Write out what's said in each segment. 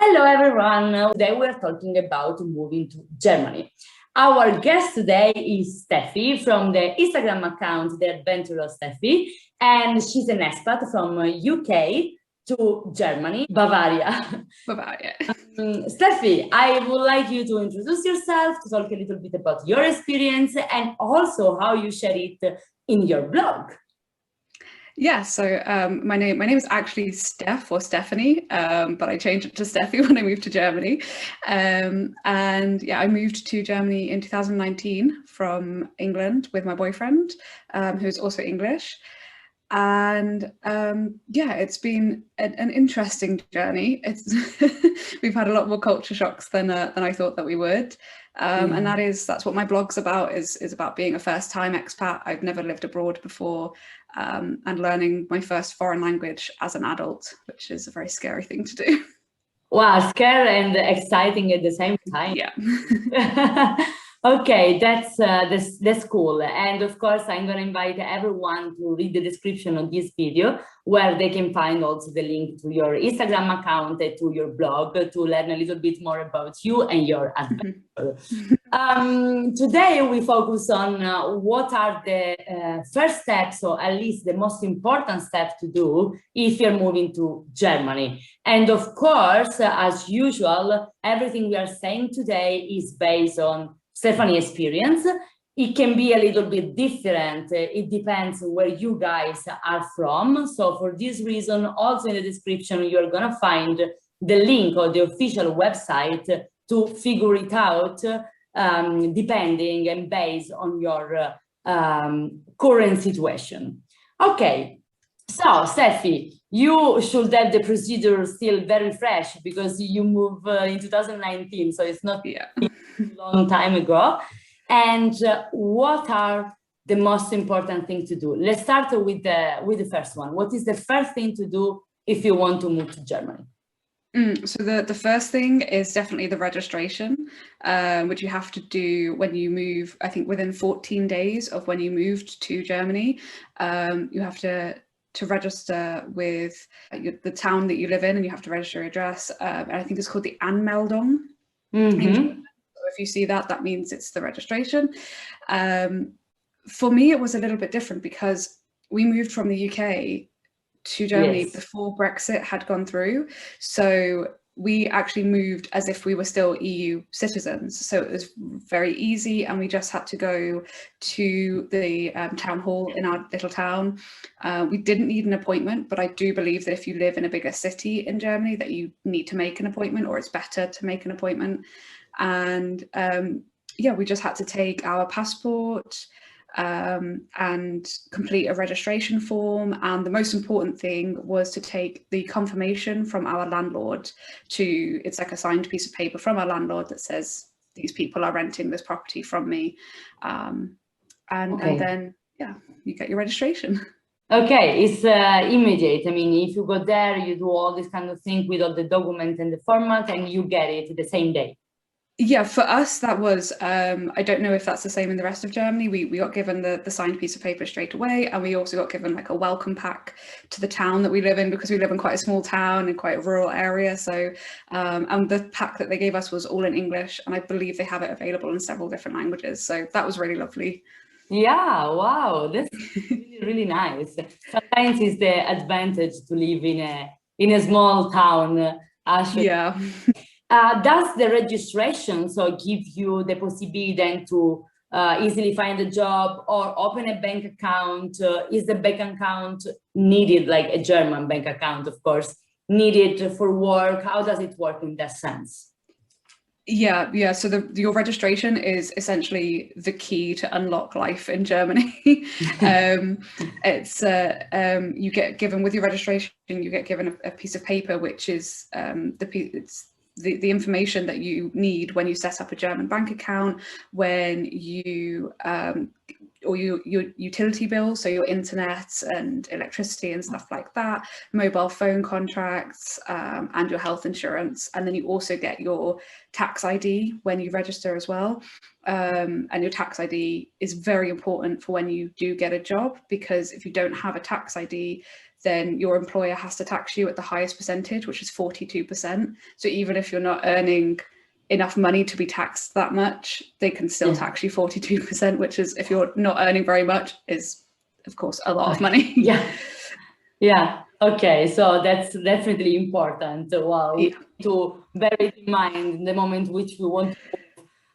Hello everyone, today we're talking about moving to Germany. Our guest today is Steffi from the Instagram account, The Adventurous Steffi, and she's an expat from UK to Germany, Bavaria. Bavaria. Steffi, I would like you to introduce yourself, to talk a little bit about your experience and also how you share it in your blog. Yeah, so my name is actually Stef or Stephanie, but I changed it to Steffi when I moved to Germany. And yeah, I moved to Germany in 2019 from England with my boyfriend, who's also English. And yeah, it's been an interesting journey. We've had a lot more culture shocks than I thought that we would. And that's what my blog's about, is about being a first-time expat. I've never lived abroad before, and learning my first foreign language as an adult, which is a very scary thing to do. Wow, scary and exciting at the same time. Yeah. Okay, that's cool. And of course, I'm going to invite everyone to read the description of this video, where they can find also the link to your Instagram account and to your blog to learn a little bit more about you and your adventure. Today, we focus on what are the first steps, or at least the most important steps to do if you're moving to Germany. And of course, as usual, everything we are saying today is based on Stephanie's experience. It can be a little bit different. It depends where you guys are from. So for this reason, also in the description, you're going to find the link or the official website to figure it out, depending and based on your current situation. Okay, so Steffi, you should have the procedure still very fresh because you moved in 2019, so it's not a long time ago. And what are the most important things to do? Let's start with the first one. What is the first thing to do if you want to move to Germany? So the first thing is definitely the registration, which you have to do when you move. I think within 14 days of when you moved to Germany, you have to register with the town that you live in, and you have to register your address. And I think it's called the Anmeldung. So if you see that, that means it's the registration. For me, it was a little bit different because we moved from the UK to Germany before Brexit had gone through. So we actually moved as if we were still EU citizens. So it was very easy, and we just had to go to the town hall in our little town. We didn't need an appointment, but I do believe that if you live in a bigger city in Germany, that you need to make an appointment, or it's better to make an appointment. And yeah, we just had to take our passport and complete a registration form. And the most important thing was to take the confirmation from our landlord it's like a signed piece of paper from our landlord that says these people are renting this property from me. And then, yeah, you get your registration. Okay, it's immediate. I mean, if you go there, you do all this kind of thing with all the documents and the format, and you get it the same day. Yeah, for us, that was, I don't know if that's the same in the rest of Germany. We got given the signed piece of paper straight away, and we also got given like a welcome pack to the town that we live in, because we live in quite a small town in quite a rural area. So, and the pack that they gave us was all in English, and I believe they have it available in several different languages. So that was really lovely. Yeah, wow, that's really, really nice. Sometimes it's the advantage to live in a small town. Yeah. Does the registration give you the possibility then to easily find a job or open a bank account? Is the bank account needed, like a German bank account, of course, needed for work? How does it work in that sense? Yeah. So your registration is essentially the key to unlock life in Germany. It's you get given with your registration, you get given a piece of paper, which is the information that you need when you set up a German bank account, when you or your utility bills, so your internet and electricity and stuff like that, mobile phone contracts, and your health insurance. And then you also get your tax ID when you register as well. And your tax ID is very important for when you do get a job, because if you don't have a tax ID, then your employer has to tax you at the highest percentage, which is 42%. So even if you're not earning enough money to be taxed that much, they can still tax you 42%, which is, if you're not earning very much, is of course a lot of money. Yeah. Okay, so that's definitely important. Well, we need to bear it in mind the moment which we want to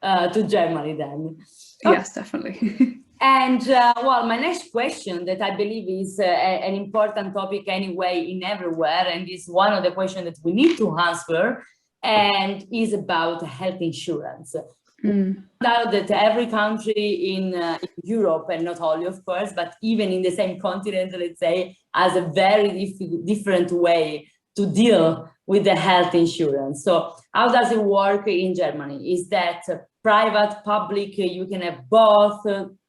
move to Germany then. Okay. Yes, definitely. And well, my next question that I believe is an important topic anyway in everywhere, and is one of the questions that we need to answer, and is about health insurance. Now that every country in Europe, and not only of course, but even in the same continent, let's say, has a very different way to deal with the health insurance. So how does it work in Germany? Is that private, public, you can have both?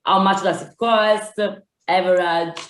How much does it cost? Average?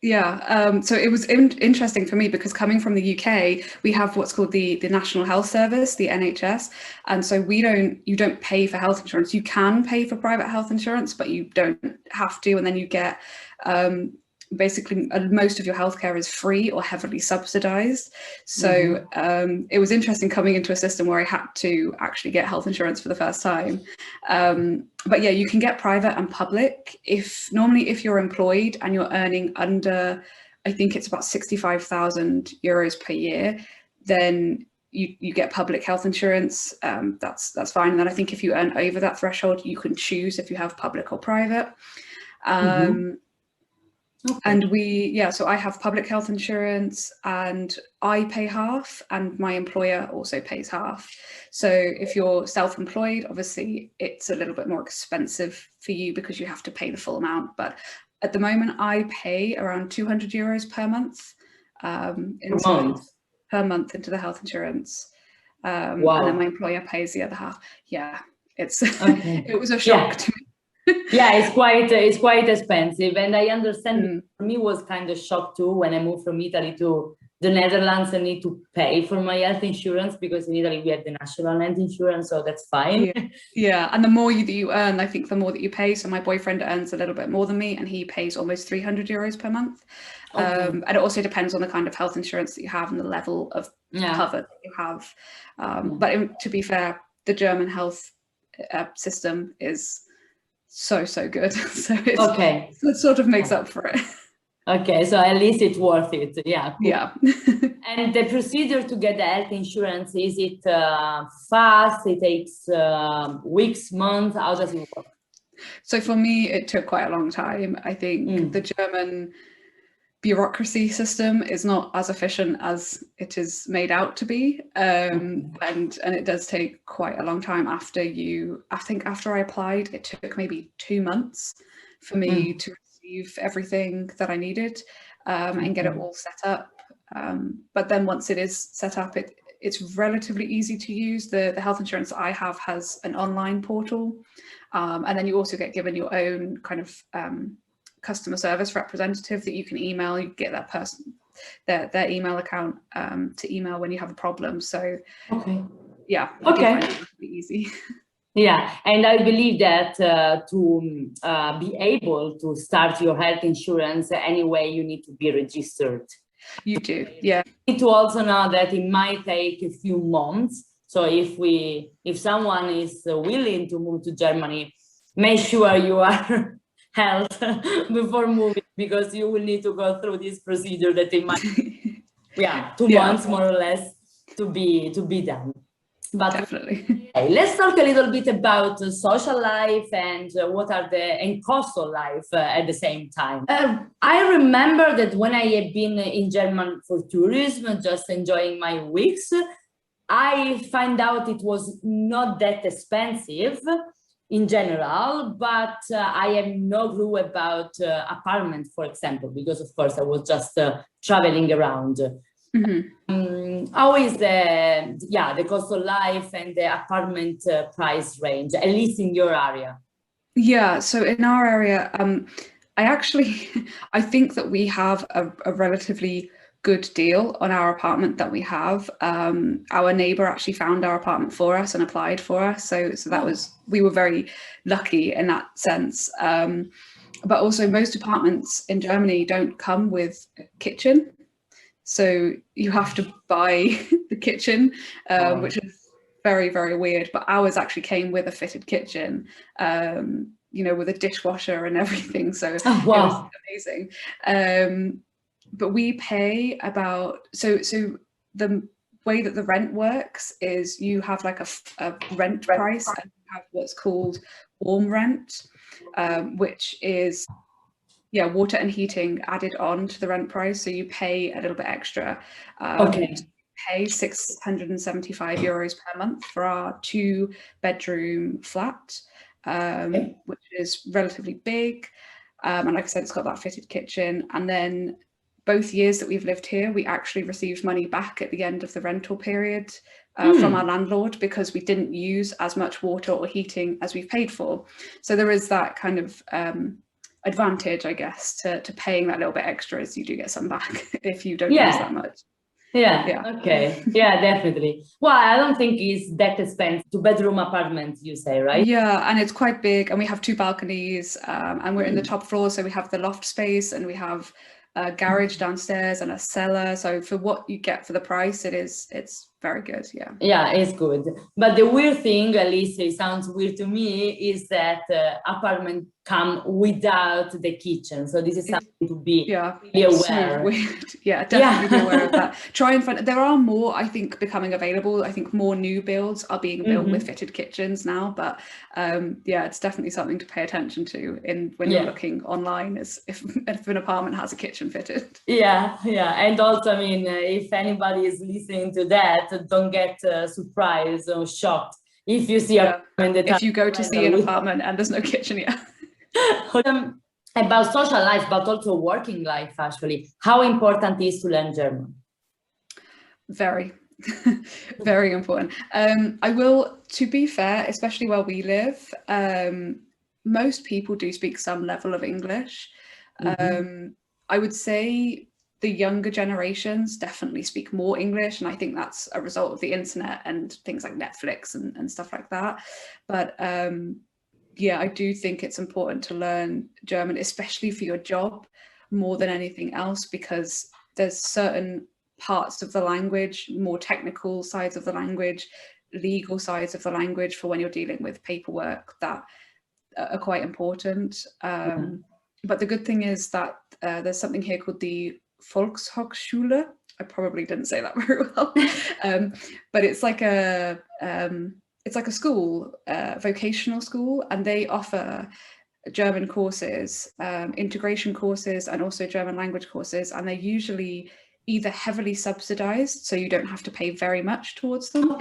Yeah, so it was interesting for me because coming from the UK, we have what's called the National Health Service, the NHS, and so you don't pay for health insurance. You can pay for private health insurance, but you don't have to, and then you get basically most of your healthcare is free or heavily subsidized. So it was interesting coming into a system where I had to actually get health insurance for the first time. But yeah, you can get private and public. Normally if you're employed and you're earning under, I think it's about 65,000 euros per year, then you get public health insurance. That's fine. And then I think if you earn over that threshold, you can choose if you have public or private. And so I have public health insurance and I pay half and my employer also pays half. So if you're self-employed, obviously it's a little bit more expensive for you because you have to pay the full amount. But at the moment I pay around 200 euros per month per month into the health insurance. And then my employer pays the other half. Yeah, it was a shock to me. Yeah, it's quite expensive, and I understand. For me, it was kind of shock too when I moved from Italy to the Netherlands. I need to pay for my health insurance because in Italy we have the national health insurance, so that's fine. Yeah, and the more that you earn, I think the more that you pay. So my boyfriend earns a little bit more than me, and he pays almost 300 euros per month. And it also depends on the kind of health insurance that you have and the level of cover that you have. But to be fair, the German health system is so good. So it sort of makes up for it. Okay, so at least it's worth it. Yeah. Cool. Yeah. And the procedure to get the health insurance, is it fast? It takes weeks, months? How does it work? So for me, it took quite a long time. I think the German bureaucracy system is not as efficient as it is made out to be, and it does take quite a long time after I applied. It took maybe 2 months for me to receive everything that I needed and get it all set up. But then once it is set up, it's relatively easy to use. The health insurance that I have has an online portal, and then you also get given your own kind of customer service representative that you can email. You get that person their email account to email when you have a problem. So yeah, it's pretty easy. Yeah, and I believe that to be able to start your health insurance anyway, you need to be registered. You do, yeah. You need to also know that it might take a few months. So if someone is willing to move to Germany, make sure you are health before moving, because you will need to go through this procedure that it might 2 months more or less to be done. But definitely. Let's talk a little bit about social life and what are the cost of life at the same time. I remember that when I had been in Germany for tourism, just enjoying my weeks, I find out it was not that expensive in general, but I have no clue about apartment, for example, because of course I was just traveling around. How is the cost of life and the apartment price range, at least in your area? Yeah, so in our area, I think that we have a relatively good deal on our apartment that we have. Our neighbor actually found our apartment for us and applied for us, so that was, we were very lucky in that sense. But also most apartments in Germany don't come with a kitchen. So you have to buy the kitchen, which is very, very weird. But ours actually came with a fitted kitchen, you know, with a dishwasher and everything. So wow. It was amazing. But we pay about, so the way that the rent works is you have like a rent price, and you have what's called warm rent, which is water and heating added on to the rent price, so you pay a little bit extra. Okay. Pay 675 euros per month for our 2-bedroom flat, which is relatively big, and like I said, it's got that fitted kitchen. And then both years that we've lived here, we actually received money back at the end of the rental period from our landlord, because we didn't use as much water or heating as we've paid for. So there is that kind of advantage, I guess, to paying that little bit extra, as you do get some back if you don't use that much. Okay. Yeah, definitely. Well, I don't think it's that expensive. 2-bedroom apartment, you say, right? Yeah, and it's quite big, and we have 2 balconies, and we're in the top floor, so we have the loft space, and we have a garage downstairs and a cellar. So for what you get for the price, it's very good. Yeah, it's good. But the weird thing, at least it sounds weird to me, is that apartment come without the kitchen. So this is something to be really aware. So weird. Definitely be aware of that. Try and find, there are more, I think, becoming available. I think more new builds are being built with fitted kitchens now, but it's definitely something to pay attention to when you're looking online, as if an apartment has a kitchen fitted. And also, I mean, if anybody is listening to that, don't get surprised or shocked if you see if you go to see an apartment and there's no kitchen. About social life, but also working life, actually, how important is to learn German? Very very important. I will, to be fair, especially where we live, most people do speak some level of English. I would say the younger generations definitely speak more English, and I think that's a result of the internet and things like Netflix and stuff like that. But I do think it's important to learn German, especially for your job, more than anything else, because there's certain parts of the language, more technical sides of the language, legal sides of the language, for when you're dealing with paperwork, that are quite important. But the good thing is that there's something here called the Volkshochschule. I probably didn't say that very well, but it's like a school, vocational school, and they offer German courses, integration courses, and also German language courses, and they're usually either heavily subsidized, so you don't have to pay very much towards them,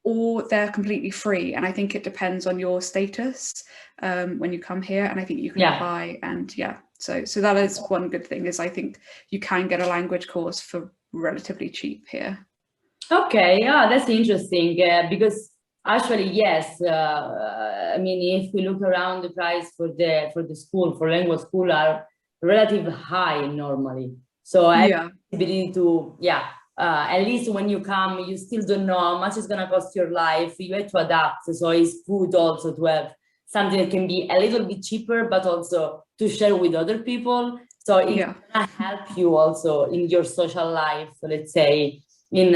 or they're completely free. And I think it depends on your status when you come here, and I think you can apply. And so that is one good thing, is I think you can get a language course for relatively cheap here. That's interesting, because actually, yes, I mean, if we look around, the price for the school, for language school, are relatively high normally. So ability to at least when you come, you still don't know how much it's gonna cost your life. You have to adapt. So it's good also to have something that can be a little bit cheaper, but also to share with other people. So it can help you also in your social life, let's say, in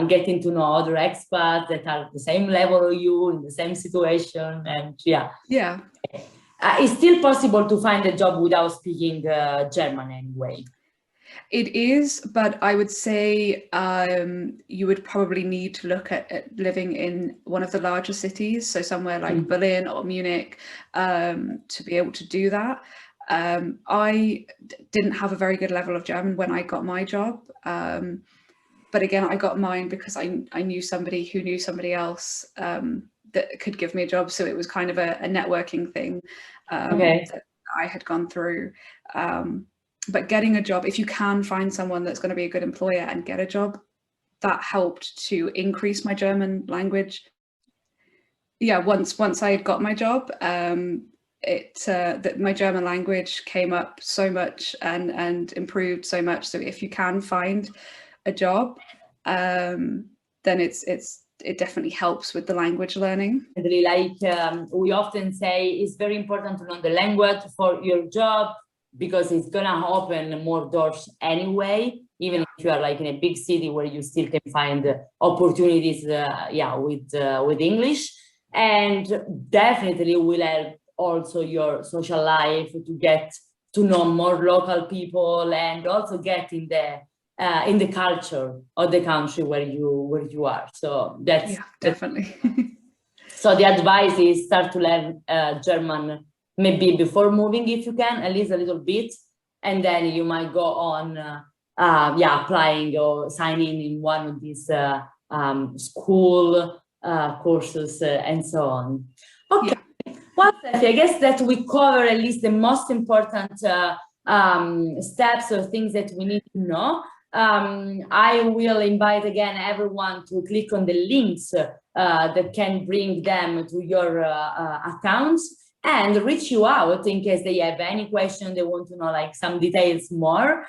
getting to know other expats that are at the same level as you, in the same situation. And it's still possible to find a job without speaking German anyway. It is, but I would say you would probably need to look at living in one of the larger cities, so somewhere like Berlin or Munich, to be able to do that. I didn't have a very good level of German when I got my job, but again, I got mine because I knew somebody who knew somebody else that could give me a job, so it was kind of a networking thing that I had gone through. But getting a job, if you can find someone that's going to be a good employer and get a job, that helped to increase my German language. Once I had got my job, that my German language came up so much and improved so much. So if you can find a job, then it's it definitely helps with the language learning. Like we often say, it's very important to know the language for your job, because it's gonna open more doors anyway, even if you are like in a big city where you still can find opportunities with English. And definitely will help also your social life to get to know more local people, and also get in the culture of the country where you are. So that's definitely. So the advice is start to learn German maybe before moving, if you can, at least a little bit, and then you might go on applying or signing in one of these school courses and so on. Okay. Yeah. Well, Steffi, I guess that we cover at least the most important steps or things that we need to know. I will invite again everyone to click on the links that can bring them to your accounts, and reach you out in case they have any question, they want to know like some details more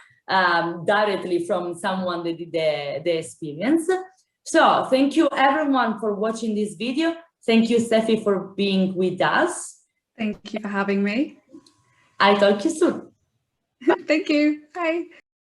directly from someone that did the experience. So thank you everyone for watching this video. Thank you, Steffi, for being with us. Thank you for having me. I'll talk to you soon. Thank you. Bye.